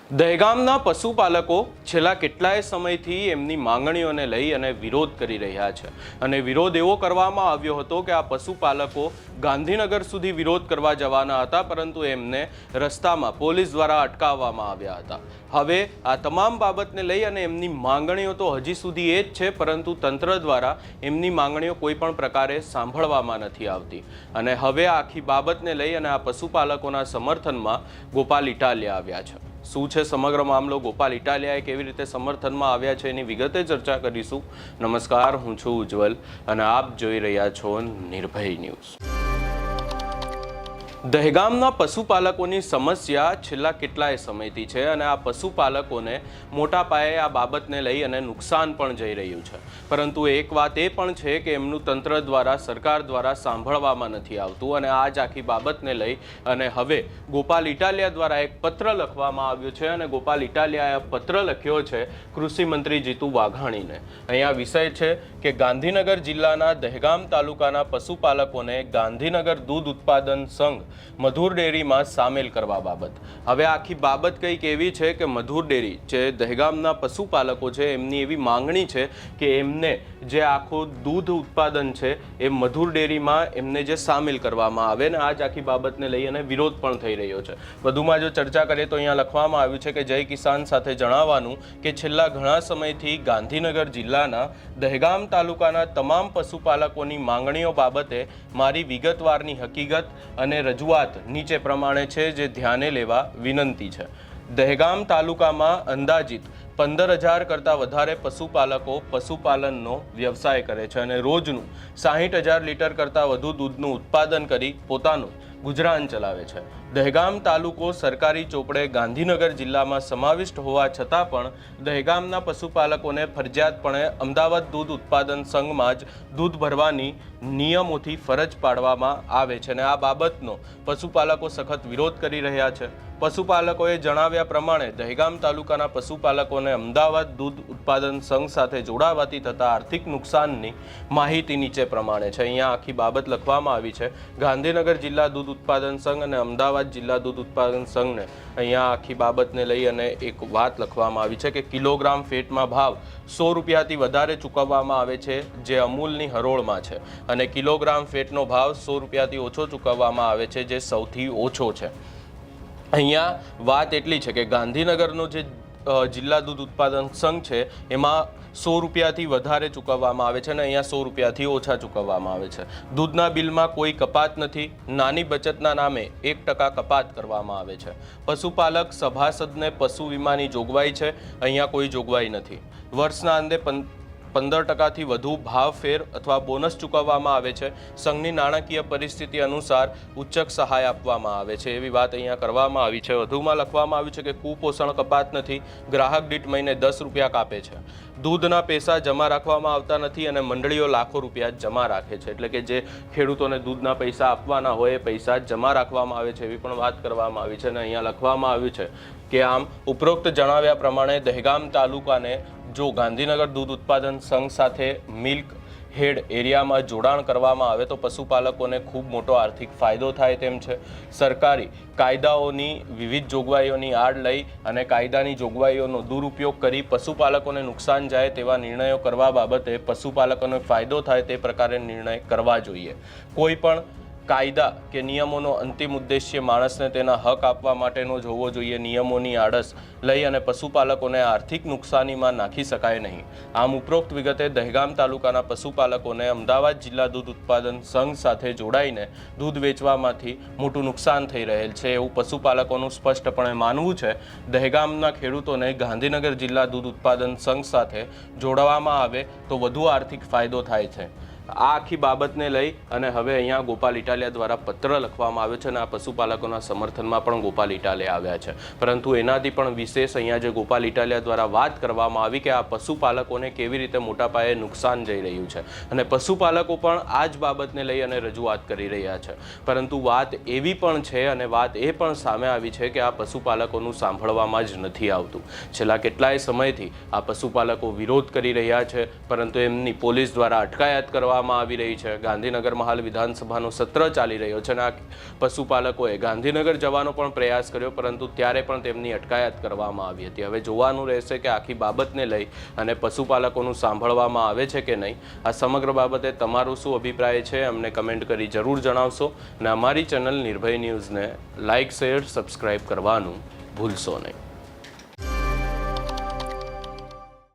દહેગામના પશુપાલકો છેલ્લા કેટલાય સમયથી એમની માંગણીઓને લઈ અને વિરોધ કરી રહ્યા છે અને વિરોધ એવો કરવામાં આવ્યો હતો કે આ પશુપાલકો ગાંધીનગર સુધી વિરોધ કરવા જવાના હતા, પરંતુ એમને રસ્તામાં પોલીસ દ્વારા અટકાવવામાં આવ્યા હતા। હવે આ તમામ બાબતને લઈ અને એમની માંગણીઓ તો હજી સુધી એ જ છે, પરંતુ તંત્ર દ્વારા એમની માંગણીઓ કોઈ પણ પ્રકારે સાંભળવામાં નથી આવતી અને હવે આખી બાબતને લઈ અને આ પશુપાલકોના સમર્થનમાં ગોપાલ ઇટાલિયા આવ્યા છે। શું છે સમગ્ર મામલો, ગોપાલ ઇટાલિયાએ કેવી રીતે સમર્થનમાં આવ્યા છે એની વિગતે ચર્ચા કરીશું। નમસ્કાર, હું છું ઉજ્જવલ અને આપ જોઈ રહ્યા છો નિર્ભય ન્યૂઝ। દહેગામના પશુપાલકોની સમસ્યા છેલ્લા કેટલાય સમયથી છે અને આ પશુપાલકોને મોટા પાયે આ બાબતને લઈ અને નુકસાન પણ જઈ રહ્યું છે, પરંતુ એક વાત એ પણ છે કે એમનું તંત્ર દ્વારા, સરકાર દ્વારા સાંભળવામાં નથી આવતું અને આ જ આખી બાબતને લઈ અને હવે ગોપાલ ઇટાલિયા દ્વારા એક પત્ર લખવામાં આવ્યો છે અને ગોપાલ ઇટાલિયાએ પત્ર લખ્યો છે કૃષિ મંત્રી જીતુ વાઘાણીને। અહીંયા વિષય છે કે ગાંધીનગર જિલ્લાના દહેગામ તાલુકાના પશુપાલકોને ગાંધીનગર દૂધ ઉત્પાદન સંઘ મધુર ડેરીમાં સામેલ કરવા બાબત। હવે આખી બાબત કંઈક એવી છે કે મધુર ડેરી જે દહેગામના પશુપાલકો છે એમની એવી માંગણી છે કે એમને જે આખું દૂધ ઉત્પાદન છે એ મધુર ડેરીમાં એમને જે સામેલ કરવામાં આવે ને આ જ આખી બાબતને લઈ અને વિરોધ પણ થઈ રહ્યો છે। વધુમાં જો ચર્ચા કરીએ તો અહીંયા લખવામાં આવ્યું છે કે જય કિસાન સાથે જણાવવાનું કે છેલ્લા ઘણા સમયથી ગાંધીનગર જિલ્લાના દહેગામ તાલુકાના તમામ પશુપાલકોની માંગણીઓ બાબતે મારી વિગતવારની હકીકત અને રજૂઆત નીચે પ્રમાણે છે, જે ધ્યાને લેવા વિનંતી છે। દહેગામ તાલુકામાં અંદાજિત 15,000 કરતાં વધારે પશુપાલકો પશુપાલનનો વ્યવસાય કરે છે અને રોજનું 60,000 લીટર કરતાં વધુ દૂધનું ઉત્પાદન કરી પોતાનું ગુજરાન ચલાવે છે। દહેગામ તાલુકો સરકારી ચોપડે ગાંધીનગર જિલ્લામાં સમાવિષ્ટ હોવા છતાં પણ દહેગામના પશુપાલકોને ફરજિયાતપણે અમદાવાદ દૂધ ઉત્પાદન સંઘમાં જ દૂધ ભરવાની નિયમોથી ફરજ પાડવામાં આવે છે અને આ બાબતનો પશુપાલકો સખત વિરોધ કરી રહ્યા છે। પશુપાલકોએ જણાવ્યા પ્રમાણે દહેગામ તાલુકાના પશુપાલકોને અમદાવાદ દૂધ ઉત્પાદન સંઘ સાથે જોડાવાથી થતા આર્થિક નુકસાનની માહિતી નીચે પ્રમાણે છે। અહીંયા આખી બાબત લખવામાં આવી છે। ગાંધીનગર જિલ્લા દૂધ ઉત્પાદન સંઘ અને અમદાવાદ જિલ્લા દૂધ ઉત્પાદન સંઘને અહીંયા આખી બાબતને લઈ અને એક વાત લખવામાં આવી છે કે કિલોગ્રામ ફેટમાં ભાવ 100 રૂપિયાથી વધારે ચૂકવવામાં આવે છે, જે અમૂલની હરોળમાં છે, અને કિલોગ્રામ ફેટનો ભાવ 100 રૂપિયાથી ઓછો ચૂકવવામાં આવે છે, જે સૌથી ઓછો છે। અહીંયા વાત એટલી છે કે ગાંધીનગરનો જે જિલ્લા દૂધ ઉત્પાદન સંઘ છે એમાં 100 રૂપિયાથી વધારે ચૂકવવામાં આવે છે અને અહીંયા 100 રૂપિયાથી ઓછા ચૂકવવામાં આવે છે। દૂધના બિલમાં કોઈ કપાત નથી, નાની બચતના નામે 1% કપાત કરવામાં આવે છે। પશુપાલક સભાસદને પશુ વીમાની જોગવાઈ છે, અહીંયા કોઈ જોગવાઈ નથી। વર્ષના અંતે 15%થી વધુ ભાવ ફેર અથવા બોનસ ચૂકવવામાં આવે છે। સંઘની નાણાકીય પરિસ્થિતિ અનુસાર ઉચ્ચક સહાય આપવામાં આવે છે, એવી વાત અહીંયા કરવામાં આવી છે। વધુમાં લખવામાં આવ્યું છે કે કુપોષણ કપાત નથી, ગ્રાહક દીઠ મહિને 10 રૂપિયા કાપે છે, દૂધના પૈસા જમા રાખવામાં આવતા નથી અને મંડળીઓ લાખો રૂપિયા જમા રાખે છે, એટલે કે જે ખેડૂતોને દૂધના પૈસા આપવાના હોય એ પૈસા જમા રાખવામાં આવે છે, એવી પણ વાત કરવામાં આવી છે। અને અહીંયા લખવામાં આવ્યું છે કે આમ ઉપરોક્ત જણાવ્યા પ્રમાણે દહેગામ તાલુકાને જો ગાંધીનગર દૂધ ઉત્પાદન સંઘ સાથે મિલ્ક હેડ એરિયામાં જોડાણ કરવામાં આવે તો પશુપાલકોને ખૂબ મોટો આર્થિક ફાયદો થાય તેમ છે। સરકારી કાયદાઓની વિવિધ જોગવાઈઓની આડ લઈ અને કાયદાની જોગવાઈઓનો દુરુપયોગ કરી પશુપાલકોને નુકસાન જાય તેવા નિર્ણયો કરવા બાબતે પશુપાલકોને ફાયદો થાય તે પ્રકારે નિર્ણય કરવા જોઈએ। કોઈ પણ કાયદા કે નિયમોનો અંતિમ ઉદ્દેશ્ય માણસને તેના હક આપવા માટેનો જ હોવો જોઈએ। નિયમોની આડસ લઈ અને પશુપાલકોને આર્થિક નુકસાનીમાં નાખી શકાય નહીં। આમ ઉપરોક્ત વિગતે દહેગામ તાલુકાના પશુપાલકોને અમદાવાદ જિલ્લા દૂધ ઉત્પાદન સંઘ સાથે જોડાઈને દૂધ વેચવામાંથી મોટું નુકસાન થઈ રહેલ છે એવું પશુપાલકોનું સ્પષ્ટપણે માનવું છે। દહેગામના ખેડૂતોને ગાંધીનગર જિલ્લા દૂધ ઉત્પાદન સંઘ સાથે જોડવામાં આવે તો વધુ આર્થિક ફાયદો થાય છે। આ આખી બાબતને લઈ અને હવે અહીંયા ગોપાલ ઇટાલિયા દ્વારા પત્ર લખવામાં આવ્યો છે અને આ પશુપાલકોના સમર્થનમાં પણ ગોપાલ ઇટાલિયા આવ્યા છે, પરંતુ એનાથી પણ વિશેષ અહીંયા જે ગોપાલ ઇટાલિયા દ્વારા વાત કરવામાં આવી કે આ પશુપાલકોને કેવી રીતે મોટા પાયે નુકસાન જઈ રહ્યું છે અને પશુપાલકો પણ આ જ બાબતને લઈ અને રજૂઆત કરી રહ્યા છે। પરંતુ વાત એવી પણ છે અને વાત એ પણ સામે આવી છે કે આ પશુપાલકોનું સાંભળવામાં જ નથી આવતું। છેલ્લા કેટલાય સમયથી આ પશુપાલકો વિરોધ કરી રહ્યા છે, પરંતુ એમની પોલીસ દ્વારા અટકાયત કરવા કરવામાં આવી રહી છે. ગાંધીનગરમાં હાલ વિધાનસભાનું સત્ર ચાલી રહ્યો છે અને આ પશુપાલકોએ ગાંધીનગર જવાનો પણ પ્રયાસ કર્યો, પરંતુ ત્યારે પણ તેમની અટકાયત કરવામાં આવી હતી. હવે જોવાનું રહેશે કે આખી બાબતને લઈ અને પશુપાલકોનું સાંભળવામાં આવે છે કે નહીં. આ સમગ્ર બાબતે તમારું શું અભિપ્રાય છે અમને કમેન્ટ કરી જરૂર જણાવશો અને અમારી ચેનલ નિર્ભય ન્યૂઝને લાઇક, શેર, સબસ્ક્રાઇબ કરવાનું ભૂલશો નહીં.